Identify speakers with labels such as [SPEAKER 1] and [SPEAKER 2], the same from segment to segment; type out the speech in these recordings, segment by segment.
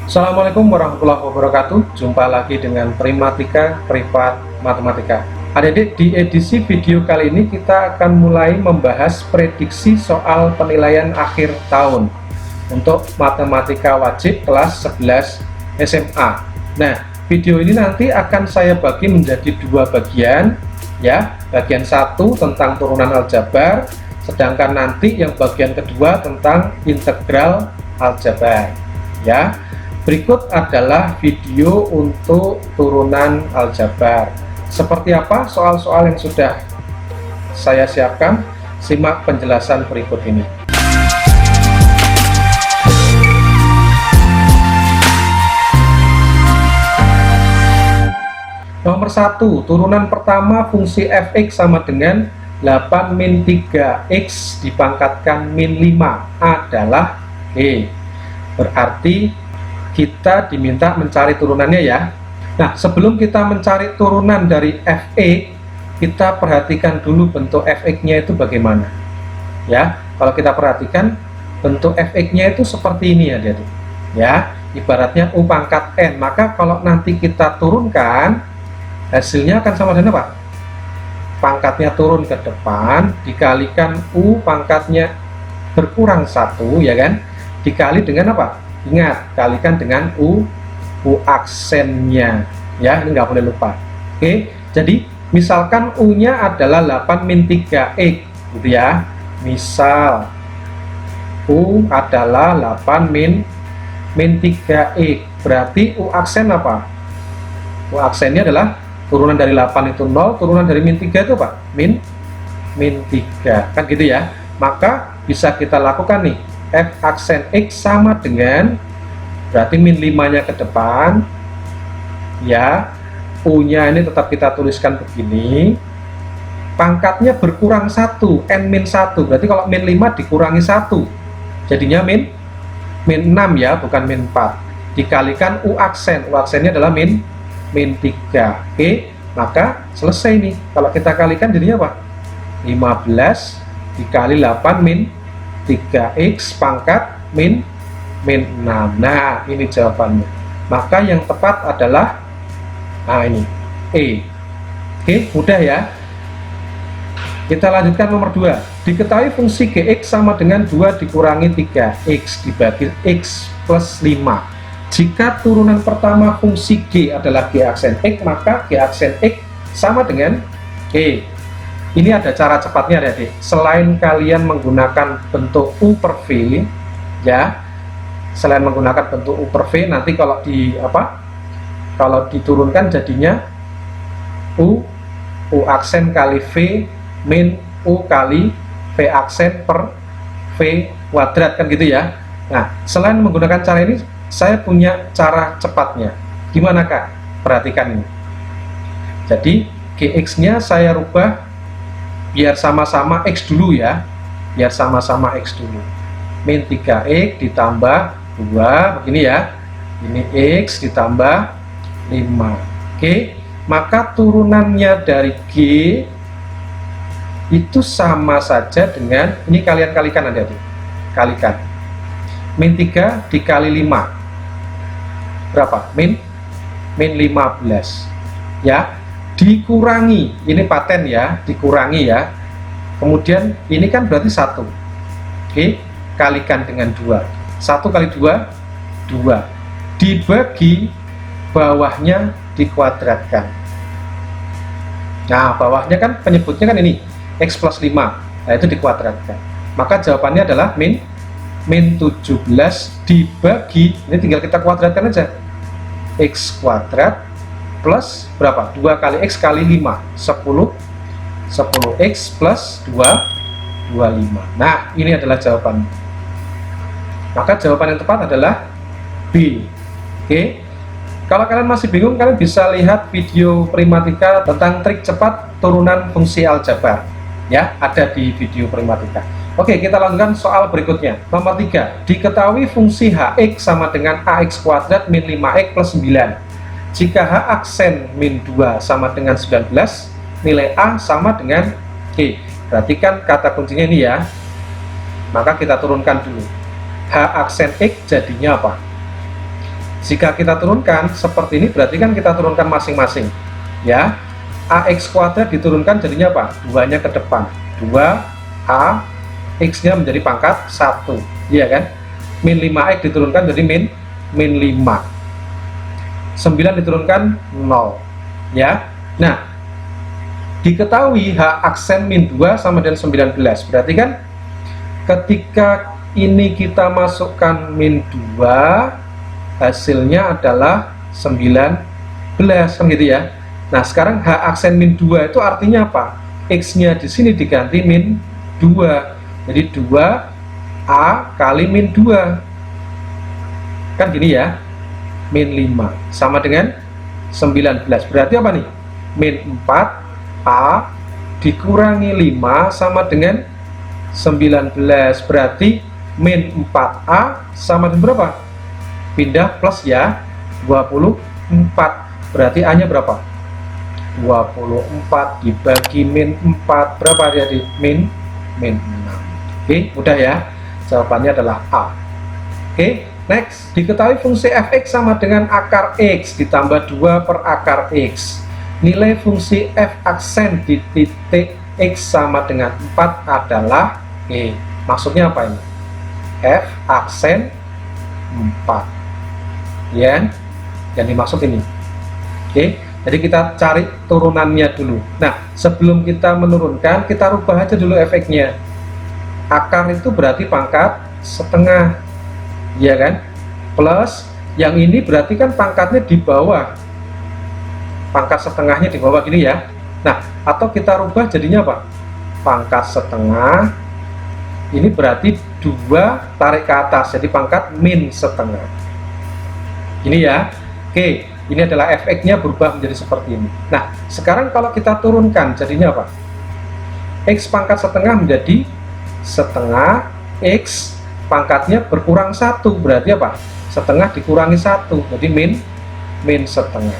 [SPEAKER 1] Assalamualaikum warahmatullahi wabarakatuh. Jumpa lagi dengan Primatika Privat Matematika. Adik-adik, di edisi video kali ini kita akan mulai membahas prediksi soal penilaian akhir tahun untuk matematika wajib kelas 11 SMA. Nah, video ini nanti akan saya bagi menjadi dua bagian, ya. Bagian satu tentang turunan aljabar, sedangkan nanti yang bagian kedua tentang integral aljabar, ya. Berikut adalah video untuk turunan aljabar. Seperti apa soal-soal yang sudah saya siapkan? Simak penjelasan berikut ini. Nomor 1, turunan pertama fungsi fx sama dengan 8 min 3x dipangkatkan min 5 adalah G. Berarti kita diminta mencari turunannya, ya. Nah, sebelum kita mencari turunan dari Fe, kita perhatikan dulu bentuk Fx-nya itu bagaimana. Ya, kalau kita perhatikan bentuk Fx-nya itu seperti ini, ya, jadi. Ya, ibaratnya U pangkat N. Maka kalau nanti kita turunkan, hasilnya akan sama dengan apa? Pangkatnya turun ke depan, dikalikan U pangkatnya berkurang 1, ya kan? Dikali dengan apa? Ingat, kalikan dengan U aksennya, ya, ini nggak boleh lupa. Oke, jadi misalkan U-nya adalah 8 min 3x, gitu ya. Misal U adalah 8 min 3x, berarti U aksen apa? U aksennya adalah turunan dari 8 itu 0, turunan dari min 3 itu apa? Min 3, kan gitu ya. Maka bisa kita lakukan nih, F aksen X sama dengan, berarti min 5-nya ke depan, ya. U-nya ini tetap kita tuliskan begini, pangkatnya berkurang 1, N min 1, berarti kalau min 5 dikurangi 1, jadinya min 6, ya, bukan min 4, dikalikan U aksennya adalah min 3. Oke, maka selesai nih. Kalau kita kalikan jadinya apa? 15 dikali 8 min 3x pangkat min 6. Nah, ini jawabannya. Maka yang tepat adalah, nah, ini E. Oke, mudah, ya. Kita lanjutkan nomor 2. Diketahui fungsi Gx sama dengan 2 dikurangi 3x dibagi x plus 5. Jika turunan pertama fungsi G adalah G aksen X, maka G aksen X sama dengan G. Ini ada cara cepatnya, adik. Selain kalian menggunakan bentuk U per V, ya, selain menggunakan bentuk U per V, nanti kalau kalau diturunkan jadinya U aksen kali V min U kali V aksen per V kuadrat, kan gitu ya. Nah, selain menggunakan cara ini, saya punya cara cepatnya. Gimana, Kak? Perhatikan ini. Jadi Gx-nya saya rubah biar sama-sama X dulu, ya. Biar sama-sama X dulu. Min 3x ditambah 2, begini, ya. Ini X ditambah 5. Oke, maka turunannya dari G itu sama saja dengan, ini kalian kalikan, adik-adik. Kalikan. Min 3 dikali 5. Berapa? Min 15. Ya. Dikurangi, ini paten, ya, dikurangi, ya. Kemudian ini kan berarti 1. Oke, kalikan dengan 2. 1 kali 2, 2. Dibagi bawahnya dikuadratkan. Nah, bawahnya kan penyebutnya kan ini X plus 5. Nah, itu dikuadratkan. Maka jawabannya adalah min 17 dibagi, ini tinggal kita kuadratkan aja, X kuadrat plus berapa? 2 kali X kali 5, 10 X plus 2, 25. Nah, ini adalah jawabannya. Maka jawaban yang tepat adalah B. Oke, kalau kalian masih bingung, kalian bisa lihat video Primatika tentang trik cepat turunan fungsi aljabar, ya, ada di video Primatika. Oke, kita lanjutkan soal berikutnya. Nomor 3, diketahui fungsi Hx sama dengan Ax kuadrat min 5x plus 9. Jika H aksen min 2 sama dengan 19, nilai A sama dengan G. Perhatikan kata kuncinya ini, ya. Maka kita turunkan dulu. H aksen X jadinya apa? Jika kita turunkan seperti ini, berarti kan kita turunkan masing-masing ya. AX kuadrat diturunkan jadinya apa? 2-nya ke depan, 2A X nya menjadi pangkat 1, iya kan. Min 5X diturunkan jadi min 5, 9 diturunkan 0 ya. Nah, diketahui H aksen min 2 sama dengan 19, berarti kan ketika ini kita masukkan min 2, hasilnya adalah 19 kan gitu ya. Nah, sekarang H aksen min 2 itu artinya apa? X nya di sini diganti min 2, jadi 2A kali min 2 kan gini ya, min 5 sama dengan 19, berarti apa nih? Min 4A dikurangi 5 sama dengan 19, berarti min 4A sama dengan berapa? Pindah plus ya, 24, berarti A nya berapa? 24 dibagi min 4 berapa jadi? Min 6. Oke, mudah ya, jawabannya adalah A. Oke, next, diketahui fungsi fx sama dengan akar x ditambah 2 per akar x. Nilai fungsi f aksen di titik x sama dengan 4 adalah E. Maksudnya apa ini? F aksen 4 ya, yang dimaksud ini. Oke, jadi kita cari turunannya dulu. Nah, sebelum kita menurunkan, kita rubah aja dulu efeknya. Akar itu berarti pangkat setengah, ya kan, plus yang ini berarti kan pangkatnya di bawah, pangkat setengahnya di bawah gini ya. Nah, atau kita rubah jadinya apa? Pangkat setengah ini berarti 2 tarik ke atas, jadi pangkat min setengah ini ya. Oke, ini adalah fx-nya berubah menjadi seperti ini. Nah, sekarang kalau kita turunkan jadinya apa? X pangkat setengah menjadi setengah, X pangkatnya berkurang 1, berarti apa? Setengah dikurangi 1, jadi min setengah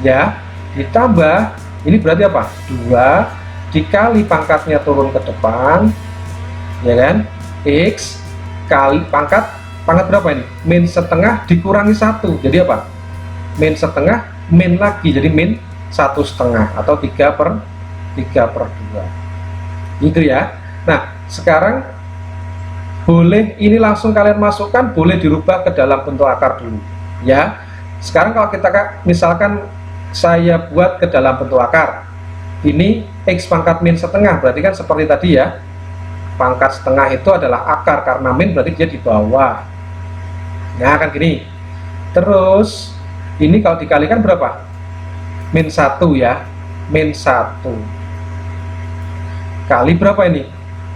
[SPEAKER 1] ya. Ditambah, ini berarti apa? 2 dikali pangkatnya turun ke depan, ya kan? X kali pangkat berapa ini? Min setengah dikurangi 1, jadi apa? Min setengah, min lagi, jadi min 1,5 atau 3/2 itu ya. Nah, sekarang boleh ini langsung kalian masukkan, boleh dirubah ke dalam bentuk akar dulu ya. Sekarang kalau kita misalkan saya buat ke dalam bentuk akar, ini X pangkat min setengah, berarti kan seperti tadi ya, pangkat setengah itu adalah akar, karena min berarti dia di bawah. Nah, kan gini. Terus ini kalau dikalikan berapa? Min 1 ya, min 1 kali berapa ini?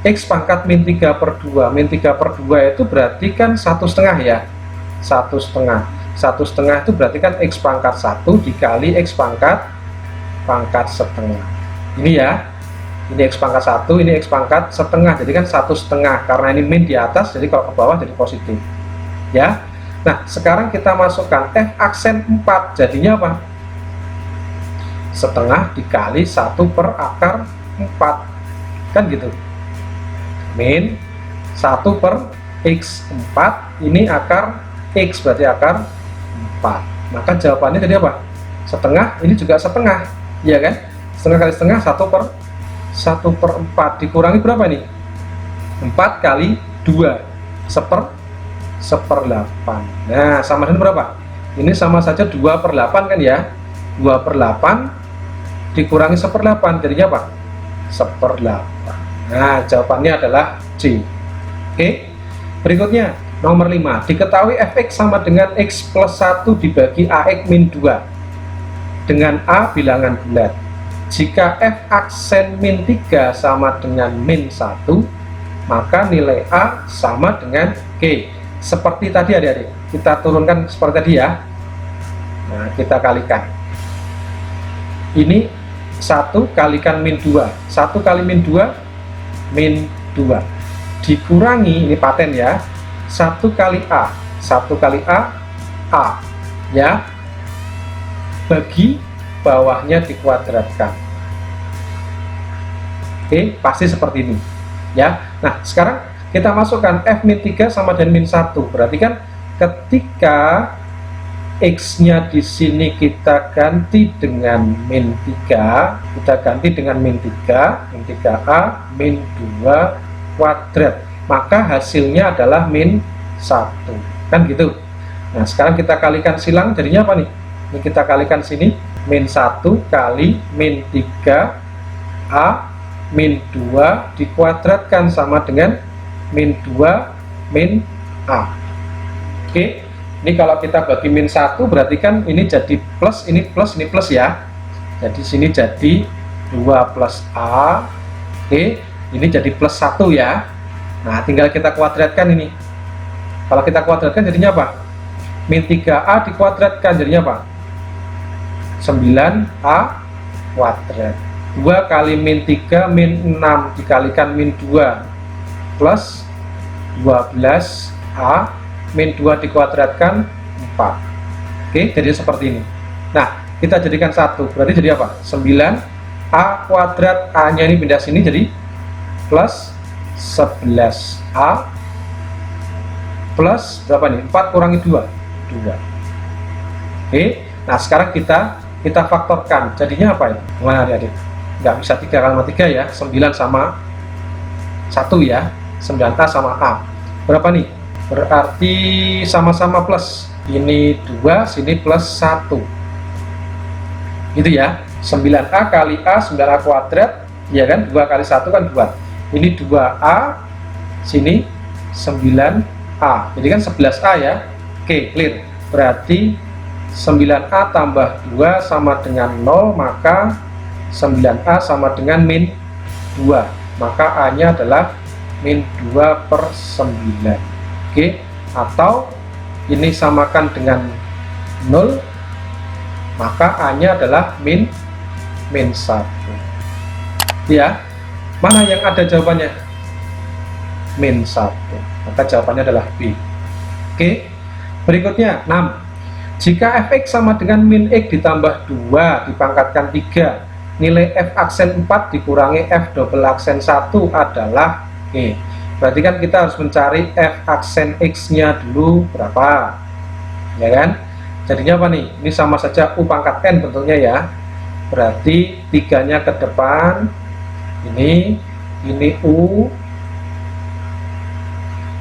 [SPEAKER 1] X pangkat min 3/2, min 3/2 itu berarti kan 1,5 ya, 1,5 itu berarti kan X pangkat 1 dikali X pangkat setengah ini ya. Ini X pangkat 1, ini X pangkat setengah, jadi kan 1,5, karena ini min di atas, jadi kalau ke bawah jadi positif ya. Nah, sekarang kita masukkan F aksen 4, jadinya apa? Setengah dikali 1 per akar 4 kan gitu, min 1 per X 4, ini akar X berarti akar 4, maka jawabannya jadi apa? Setengah, ini juga setengah ya kan, setengah kali setengah 1/4 dikurangi berapa nih? 4 kali 2 1/8. Nah, sama dengan berapa? Ini sama saja 2/8 kan ya, 2/8 dikurangi 1/8 jadinya apa? 1/8. Nah, jawabannya adalah C. Oke, berikutnya nomor 5, diketahui fx sama dengan x plus 1 dibagi ax min 2 dengan A bilangan bulat. Jika f aksen min 3 sama dengan min 1, maka nilai A sama dengan G. Seperti tadi adik-adik, kita turunkan seperti tadi ya. Nah, kita kalikan. Ini 1 kalikan min 2, 1 kali min 2, min 2. Dikurangi, ini paten ya, 1 kali A, 1 kali A, A. Ya, bagi bawahnya dikuadratkan. Oke, pasti seperti ini. Ya, nah sekarang kita masukkan F min 3 sama dengan min 1, berarti kan ketika X-nya di sini kita ganti dengan min 3, kita ganti dengan min 3, min 3A, min 2 kuadrat, maka hasilnya adalah min 1, kan gitu. Nah, sekarang kita kalikan silang, jadinya apa nih? Ini kita kalikan sini, min 1 kali min 3A min 2 dikuadratkan sama dengan min 2 min A. Oke. Ini kalau kita bagi min 1 berarti kan ini jadi plus, ini plus ya. Jadi sini jadi 2 plus A. Oke, ini jadi plus 1 ya. Nah, tinggal kita kuadratkan ini. Kalau kita kuadratkan jadinya apa? Min 3A dikuadratkan jadinya apa? 9A kuadrat. 2 kali min 3 min 6 dikalikan min 2 plus 12A min 2 dikuadratkan 4. Oke, jadi seperti ini. Nah, kita jadikan 1, berarti jadi apa? 9A kuadrat, A nya ini pindah sini jadi plus 11A plus berapa nih? 4 kurangi 2 Oke, nah sekarang kita faktorkan, jadinya apa ini? Gimana adik-adik? Nggak bisa 3 kali 3 ya, 9 sama 1 ya, 9A sama A berapa nih? Berarti sama-sama plus, ini 2, sini plus 1 gitu ya. 9A kali A, 9A kuadrat ya kan, 2 kali 1 kan 2, ini 2A, sini 9A, jadi kan 11A ya. Oke, clear. Berarti 9A tambah 2 sama dengan 0, maka 9A sama dengan min 2, maka A nya adalah min 2/9. Oke, atau ini samakan dengan 0, maka A nya adalah min 1 ya. Mana yang ada jawabannya? Min 1, maka jawabannya adalah B. Oke, berikutnya 6. Jika fx sama dengan min x ditambah 2 dipangkatkan 3, nilai f aksen 4 dikurangi f double aksen 1 adalah berarti kan kita harus mencari f aksen x nya dulu berapa ya kan. Jadinya apa nih? Ini sama saja u pangkat n bentuknya ya, berarti 3 nya ke depan, ini u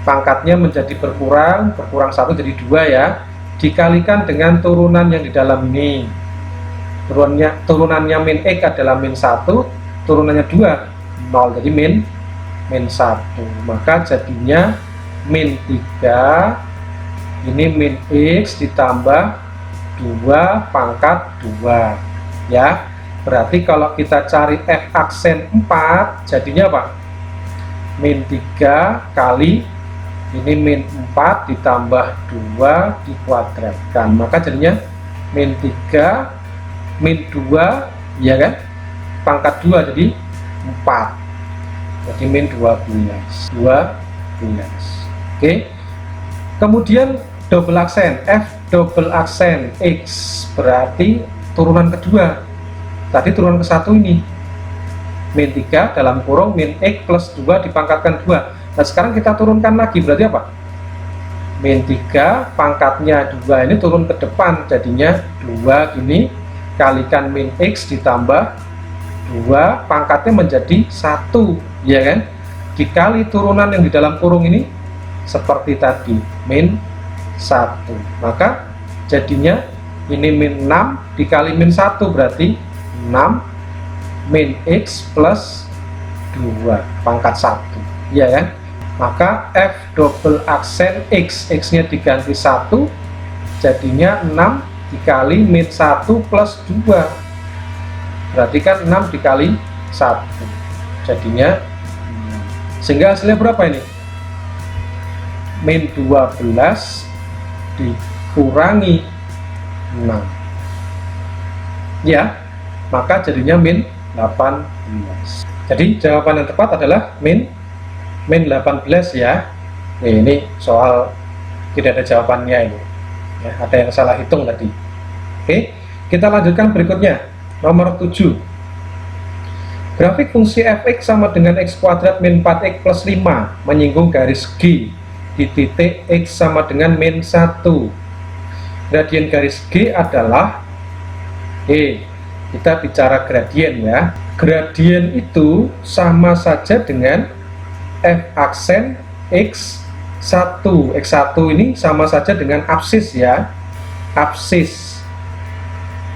[SPEAKER 1] pangkatnya menjadi berkurang 1 jadi 2 ya, dikalikan dengan turunan yang di dalam ini. Turunannya min x adalah min 1, turunannya 2 0, jadi min 1, maka jadinya min 3, ini min x ditambah 2 pangkat 2 ya. Berarti kalau kita cari f aksen 4 jadinya apa? Min 3 kali ini min 4 ditambah 2 dikuadratkan, maka jadinya min 3 min 2 ya kan, pangkat 2 jadi 4, jadi min 12. Oke, kemudian double aksen f double aksen x, berarti turunan kedua, tadi turunan ke 1 ini min 3 dalam kurung min x plus 2 dipangkatkan 2. Nah sekarang kita turunkan lagi, berarti apa? Min 3 pangkatnya 2 ini turun ke depan, jadinya 2 gini, kalikan min x ditambah 2 pangkatnya menjadi 1 ya kan, dikali turunan yang di dalam kurung ini seperti tadi min 1, maka jadinya ini min 6 dikali min 1 berarti 6 min x plus 2 pangkat 1 ya kan, maka f double aksen x, x nya diganti 1 jadinya 6 dikali min 1 plus 2, berarti kan 6 dikali 1 jadinya, sehingga hasilnya berapa ini? Min 12 dikurangi 6 ya, maka jadinya min 18. Jadi jawaban yang tepat adalah min 18 ya. Ini soal tidak ada jawabannya ini ya, ada yang salah hitung tadi. Oke, kita lanjutkan berikutnya, nomor 7. Grafik fungsi fx sama dengan x kuadrat min 4x plus 5 menyinggung garis G di titik x sama dengan min 1. gradien garis G adalah kita bicara gradien ya. Gradien itu sama saja dengan f aksen x1. X1 ini sama saja dengan absis ya, absis.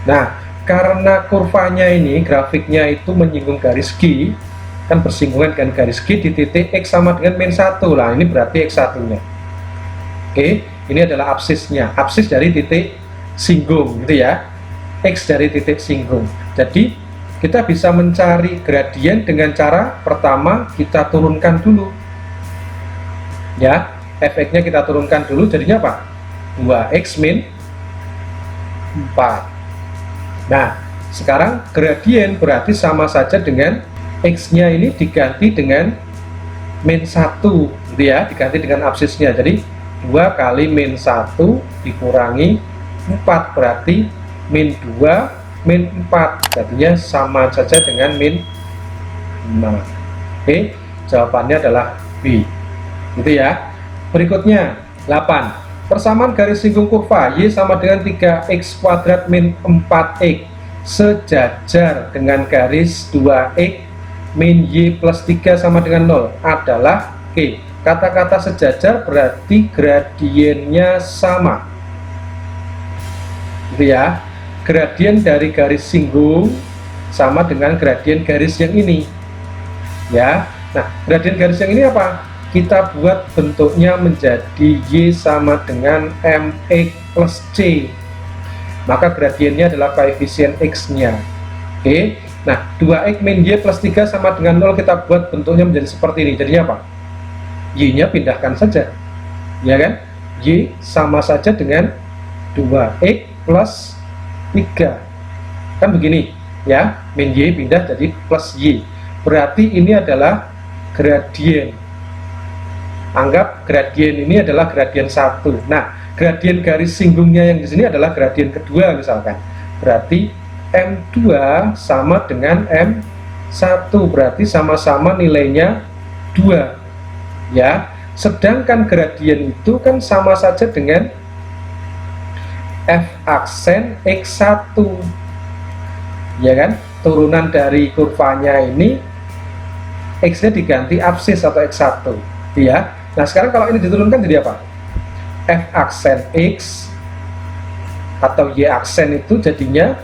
[SPEAKER 1] Nah, karena kurvanya ini, grafiknya itu menyinggung garis G, kan bersinggungan dengan garis G di titik X sama dengan min 1 lah, ini berarti X1 nya. Ini adalah absisnya, absis dari titik singgung gitu ya, X dari titik singgung. Jadi kita bisa mencari gradien dengan cara pertama kita turunkan dulu ya, fx nya kita turunkan dulu, jadinya apa? 2x min 4. Nah, sekarang gradien berarti sama saja dengan x nya ini diganti dengan min 1 gitu ya, diganti dengan absisnya. Jadi 2 kali min 1 dikurangi 4 berarti min 2 min 4, jadinya sama saja dengan min 5. Jawabannya adalah B gitu ya. Berikutnya 8. Persamaan garis singgung kurva Y sama dengan 3x kuadrat min 4x sejajar dengan garis 2x min Y plus 3 sama dengan 0 adalah kata-kata sejajar berarti gradiennya sama gitu ya. Gradien dari garis singgung sama dengan gradien garis yang ini ya. Nah, gradien garis yang ini apa? Kita buat bentuknya menjadi Y sama dengan mx plus c, maka gradiennya adalah koefisien x nya. Nah 2x min Y plus 3 sama dengan 0 kita buat bentuknya menjadi seperti ini, jadinya apa? Y nya pindahkan saja ya kan, Y sama saja dengan 2x plus 3 kan begini ya, min Y pindah jadi plus Y, berarti ini adalah gradien. Anggap gradien ini adalah gradien 1. Nah, gradien garis singgungnya yang di sini adalah gradien kedua misalkan. Berarti M2 sama dengan M1, berarti sama-sama nilainya 2. Ya. Sedangkan gradien itu kan sama saja dengan F aksen X1. Ya kan? Turunan dari kurvanya ini X-nya diganti absis atau X1. Ya. Nah sekarang kalau ini diturunkan jadi apa? F aksen X atau Y aksen itu jadinya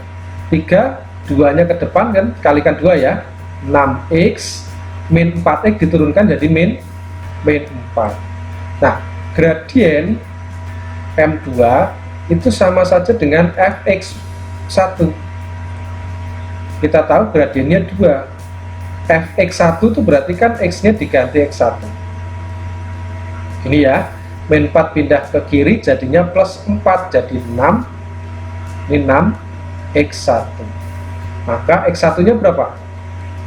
[SPEAKER 1] 3, 2 nya ke depan kan, kalikan 2 ya, 6x min 4x diturunkan jadi min 4. Nah gradien M2 itu sama saja dengan Fx1. Kita tahu gradiennya 2. Fx1 itu berarti kan X nya diganti X1 ini ya, min 4 pindah ke kiri jadinya plus 4 jadi 6, ini 6 X1, maka X1 nya berapa?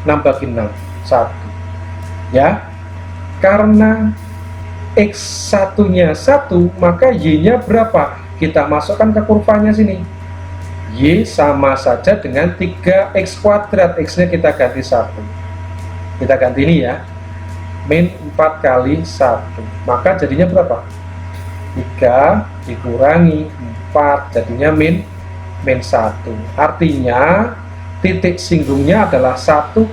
[SPEAKER 1] 6 bagi 6, 1 ya. Karena X1 nya 1 maka Y nya berapa? Kita masukkan ke kurvanya sini, Y sama saja dengan 3x kuadrat, X nya kita ganti 1, kita ganti ini ya, min 4 kali 1, maka jadinya berapa? 3 dikurangi 4 jadinya min 1. Artinya titik singgungnya adalah 1,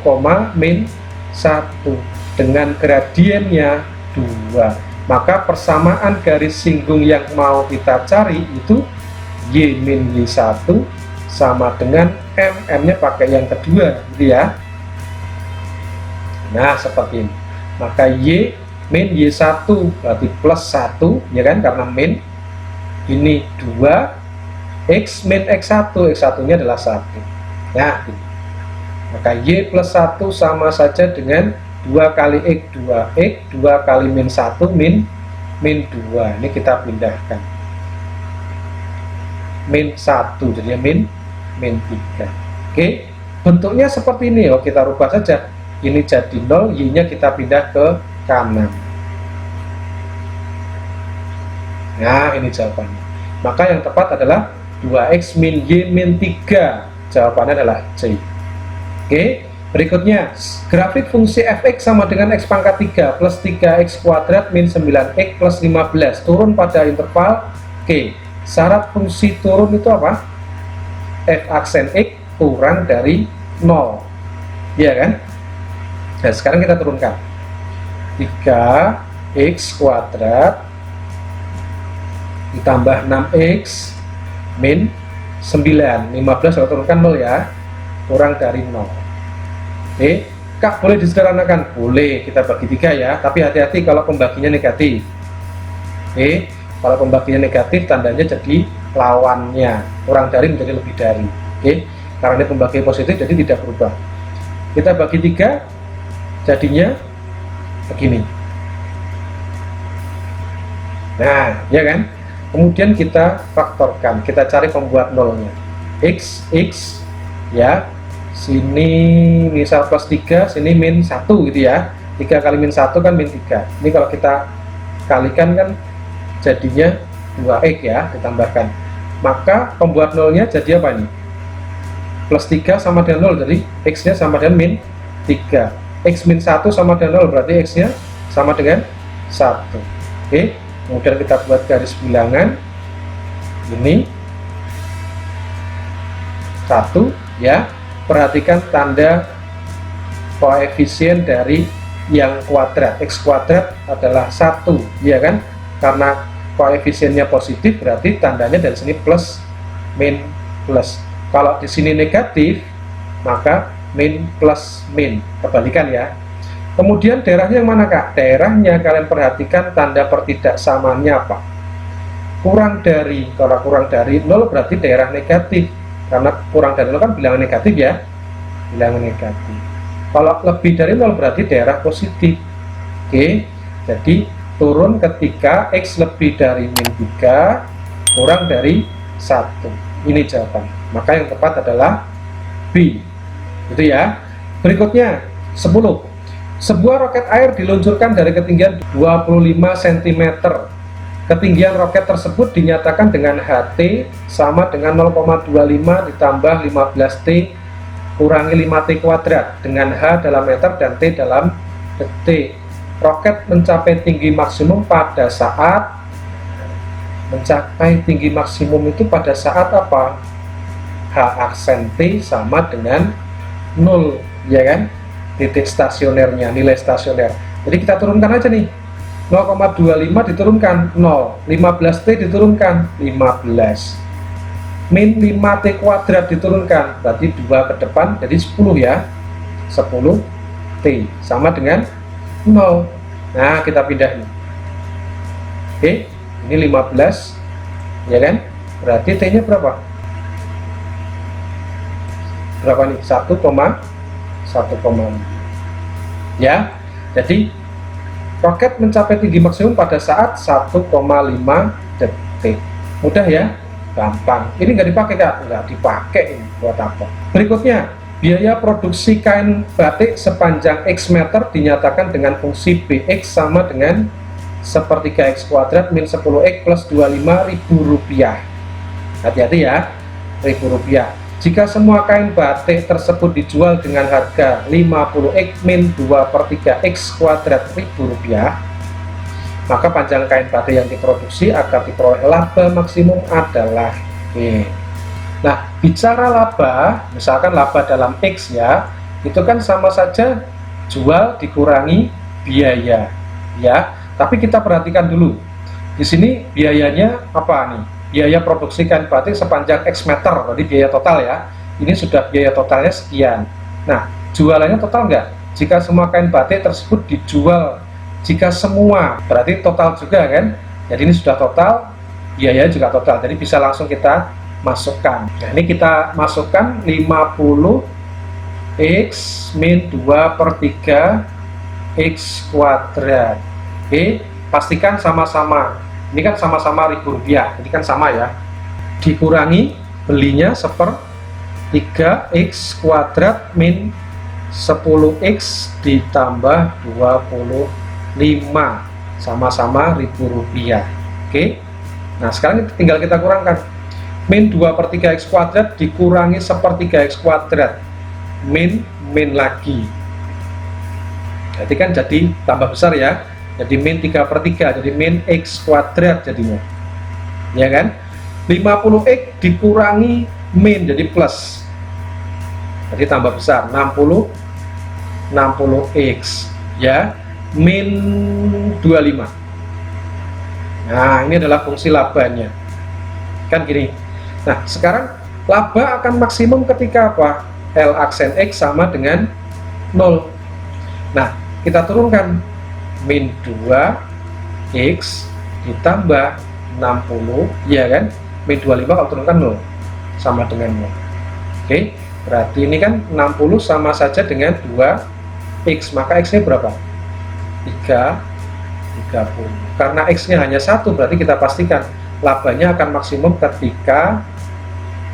[SPEAKER 1] min 1 dengan gradiennya 2. Maka persamaan garis singgung yang mau kita cari itu Y min Y1 sama dengan M nya pakai yang kedua gitu ya. Nah seperti ini, maka Y min Y1 berarti plus 1 ya kan, karena min ini 2 X min X1, X1 nya adalah 1 ya. Maka Y plus 1 sama saja dengan 2 kali X 2X, 2 kali min 1 min 2, ini kita pindahkan min 1 jadinya min 3. Oke, bentuknya seperti ini. Kita rubah saja, ini jadi 0, Y nya kita pindah ke kanan. Nah ini jawabannya, maka yang tepat adalah 2x min Y min 3, jawabannya adalah C. Oke, berikutnya grafik fungsi fx sama dengan x pangkat 3 plus 3x kuadrat min 9x plus 15 turun pada interval Syarat fungsi turun itu apa? F aksen X kurang dari 0, iya kan? Nah, sekarang kita turunkan 3x kuadrat ditambah 6x min 9, 15 kalau turunkan 0 ya, kurang dari 0. Oke, Kak, boleh disederhanakan? Boleh, kita bagi 3 ya, tapi hati-hati kalau pembaginya negatif. Oke, kalau pembaginya negatif tandanya jadi lawannya, kurang dari menjadi lebih dari. Oke, karena ini pembagian positif jadi tidak berubah. Kita bagi 3 jadinya begini. Nah, ya kan? Kemudian kita faktorkan, kita cari pembuat nolnya. X ya, sini misal plus 3, sini min 1 gitu ya. 3 kali min 1 kan min 3. Ini kalau kita kalikan kan jadinya 2x ya, ditambahkan. Maka pembuat nolnya jadi apa ini? Plus 3 sama dengan 0, jadi x nya sama dengan min 3. X min 1 sama dengan 0, berarti x nya sama dengan 1. Oke, kemudian kita buat garis bilangan. Ini 1 ya. Perhatikan tanda koefisien dari yang kuadrat. X kuadrat adalah 1, ya kan? Karena koefisiennya positif berarti tandanya dari sini plus, min, plus. Kalau di sini negatif maka min plus min, kebalikan ya. Kemudian daerahnya yang mana, Kak? Daerahnya kalian perhatikan tanda pertidaksamaannya apa? Kurang dari. Kalau kurang dari 0 berarti daerah negatif, karena kurang dari 0 kan bilangan negatif ya, bilangan negatif. Kalau lebih dari 0 berarti daerah positif. Oke, jadi turun ketika X lebih dari min 3 kurang dari 1. Ini jawaban. Maka yang tepat adalah B. Itu ya. Berikutnya 10. Sebuah roket air diluncurkan dari ketinggian 25 cm. Ketinggian roket tersebut dinyatakan dengan HT sama dengan 0,25 ditambah 15T kurangi 5T kuadrat dengan H dalam meter dan T dalam detik. Roket mencapai tinggi maksimum pada saat itu pada saat apa? H aksen T sama dengan 0, ya kan? Titik stasionernya, nilai stasioner. Jadi kita turunkan aja nih. 0,25 diturunkan 0, 15T diturunkan 15, min 5T kuadrat diturunkan, berarti 2 ke depan jadi 10 ya, 10T sama dengan 0. Nah, kita pindah nih. Oke, ini 15 ya kan, berarti T nya berapa nih? 1,5 ya. Jadi roket mencapai tinggi maksimum pada saat 1,5 detik. Mudah ya, gampang. Ini nggak dipakai, Kak? Nggak dipakai. Ini buat apa? Berikutnya, biaya produksi kain batik sepanjang X meter dinyatakan dengan fungsi Bx sama dengan sepertiga X kuadrat min 10X plus 25 ribu rupiah. Hati-hati ya, Rp1.000. Jika semua kain batik tersebut dijual dengan harga 50X min 2/3X kuadrat Rp1.000, maka panjang kain batik yang diproduksi agar diperoleh laba maksimum adalah B. Nah, bicara laba, misalkan laba dalam X ya, itu kan sama saja jual dikurangi biaya ya. Tapi kita perhatikan dulu. Di sini biayanya apa nih? Biaya produksi kain batik sepanjang X meter, berarti biaya total ya. Ini sudah biaya totalnya sekian. Nah, jualannya total enggak? Jika semua kain batik tersebut dijual, jika semua, berarti total juga kan? Jadi ini sudah total, biaya juga total. Jadi bisa langsung kita masukkan. Nah, ini kita masukkan 50X min 2/3X kuadrat. Oke, pastikan sama-sama. Ini kan sama-sama Rp1.000, ini kan sama ya. Dikurangi belinya 1/3X kuadrat min 10X ditambah 25, sama-sama Rp1.000. Oke. Nah, sekarang tinggal kita kurangkan. Min 2/3X kuadrat dikurangi 1/3X kuadrat. Min lagi. Jadi kan jadi tambah besar ya. Jadi min 3/3, jadi min X kuadrat jadinya, ya kan? 50x dikurangi min jadi plus, jadi tambah besar 60x ya, min 25. Nah, ini adalah fungsi labanya kan gini. Nah, sekarang laba akan maksimum ketika apa? L aksen X sama dengan 0. Nah, kita turunkan min 2x ditambah 60, ya kan? Min 25 kalau turunkan 0 sama dengan 0. Oke, berarti ini kan 60 sama saja dengan 2x, maka x nya berapa? 30. Karena x nya hanya 1, berarti kita pastikan labanya akan maksimum ketika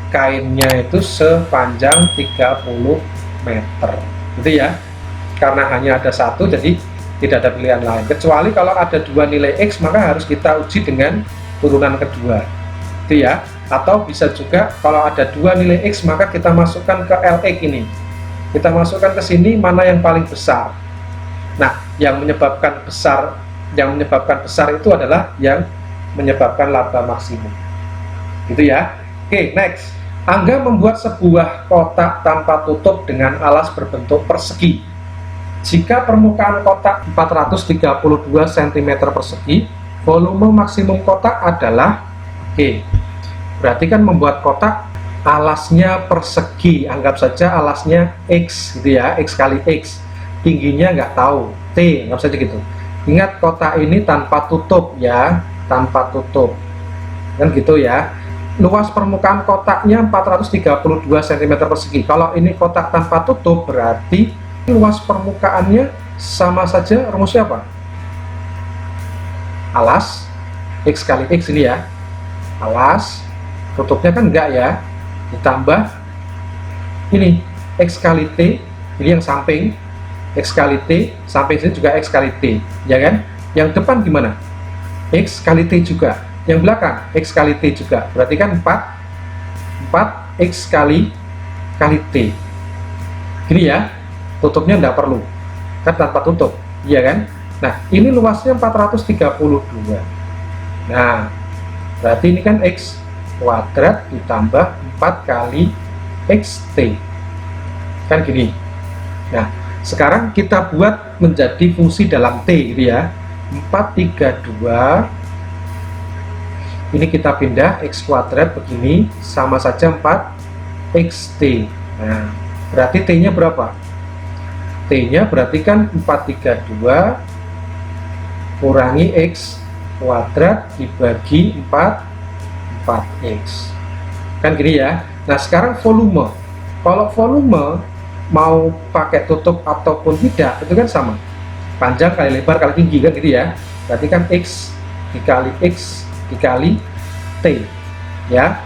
[SPEAKER 1] kainnya itu sepanjang 30 meter, gitu ya. Karena hanya ada 1, jadi tidak ada pilihan lain, kecuali kalau ada 2 nilai x, maka harus kita uji dengan turunan kedua, itu ya. Atau bisa juga kalau ada 2 nilai x, maka kita masukkan ke Lx ini, kita masukkan ke sini mana yang paling besar. Nah, yang menyebabkan besar itu adalah yang menyebabkan laba maksimum, gitu ya. Oke, next. Angga membuat sebuah kotak tanpa tutup dengan alas berbentuk persegi. Jika permukaan kotak 432 cm persegi, volume maksimum kotak adalah, oke, berarti kan membuat kotak alasnya persegi, anggap saja alasnya X gitu ya, X kali X, tingginya nggak tahu, T, anggap saja gitu. Ingat kotak ini tanpa tutup ya, tanpa tutup kan gitu ya. Luas permukaan kotaknya 432 cm persegi. Kalau ini kotak tanpa tutup, berarti luas permukaannya sama saja, rumusnya apa? Alas X kali X ini ya, alas, tutupnya kan enggak ya, ditambah ini X kali T, ini yang samping, X kali T, samping sini juga X kali T, ya kan? Yang depan gimana? X kali T juga, yang belakang X kali T juga, berarti kan 4X kali T, gini ya, tutupnya enggak perlu, kan tanpa tutup, iya kan? Nah, ini luasnya 432. Nah, berarti ini kan X kuadrat ditambah 4 kali XT. Kan gini. Nah, sekarang kita buat menjadi fungsi dalam T gitu ya. 432. Ini kita pindah X kuadrat begini, sama saja 4XT. Nah, berarti T-nya berapa? T-nya berarti kan 432 kurangi X kuadrat dibagi 4X, kan gini ya. Nah, sekarang volume, kalau volume mau pakai tutup ataupun tidak, itu kan sama, panjang kali lebar kali tinggi, kan gitu ya. Berarti kan X dikali X dikali T ya,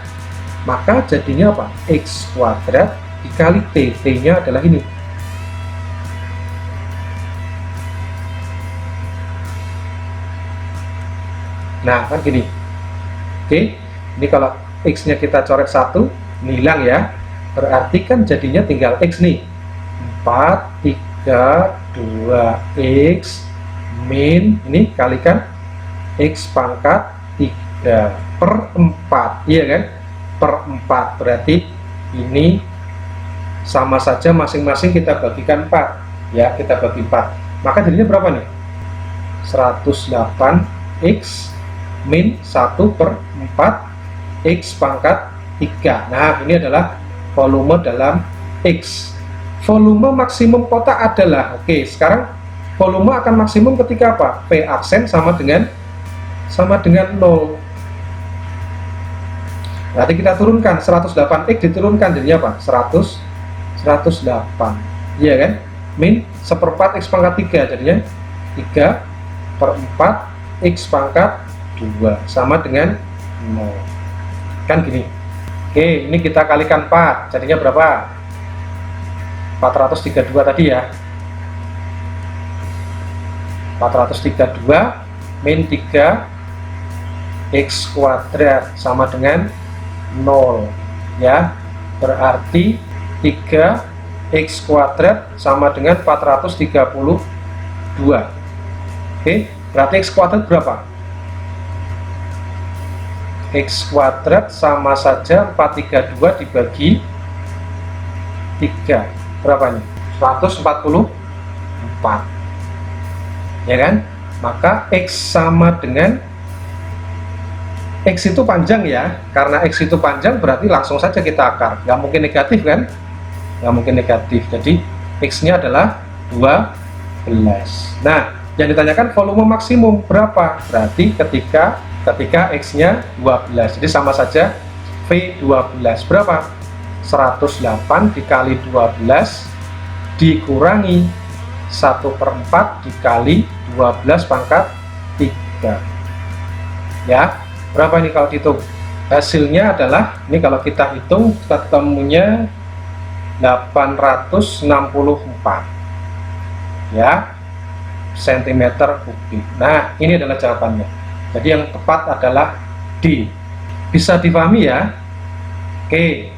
[SPEAKER 1] maka jadinya apa? X kuadrat dikali T, T-nya adalah ini. Nah, kan gini. Oke, ini kalau X-nya kita coret 1, ini hilang ya. Berarti kan jadinya tinggal X nih. 432X min, ini kalikan X pangkat 3 per 4, iya kan? Per 4, berarti ini sama saja, masing-masing kita bagikan 4 ya, kita bagi 4. Maka jadinya berapa nih? 108X min 1 per 4 X pangkat 3. Nah, ini adalah volume dalam X. Volume maksimum kotak adalah, oke, sekarang volume akan maksimum ketika apa? P aksen sama dengan 0. Berarti kita turunkan 108X, diturunkan jadinya apa? 108, iya kan? Min 1/4 X pangkat 3, jadinya 3 per 4 X pangkat 2 sama dengan 0, kan gini. Oke, ini kita kalikan 4, jadinya berapa? 432 tadi ya. 432 min 3 X kuadrat sama dengan 0 ya, berarti 3 X kuadrat sama dengan 432. Oke, berarti X kuadrat berapa? X kuadrat sama saja 432 dibagi 3. Berapa nih? 144. Ya kan? Maka X sama dengan X itu panjang ya. Karena X itu panjang berarti langsung saja kita akar. Nggak mungkin negatif kan? Nggak mungkin negatif. Jadi X-nya adalah 12. Nah, yang ditanyakan volume maksimum berapa? Berarti ketika X-nya 12. Jadi sama saja V12 berapa? 108 dikali 12 dikurangi 1/4 dikali 12 pangkat 3. Ya, berapa ini kalau dihitung? Hasilnya adalah, ini kalau kita hitung ketemunya 864 ya sentimeter kubik. Nah, ini adalah jawabannya. Jadi yang tepat adalah D. Bisa dipahami ya? Oke,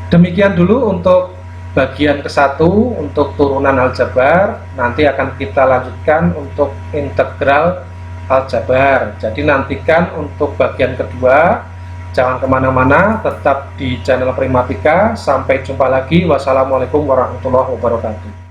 [SPEAKER 1] demikian dulu untuk bagian ke-1 untuk turunan aljabar. Nanti akan kita lanjutkan untuk integral aljabar. Jadi nantikan untuk bagian kedua. Jangan kemana-mana, tetap di channel Primatika. Sampai jumpa lagi. Wassalamualaikum warahmatullahi wabarakatuh.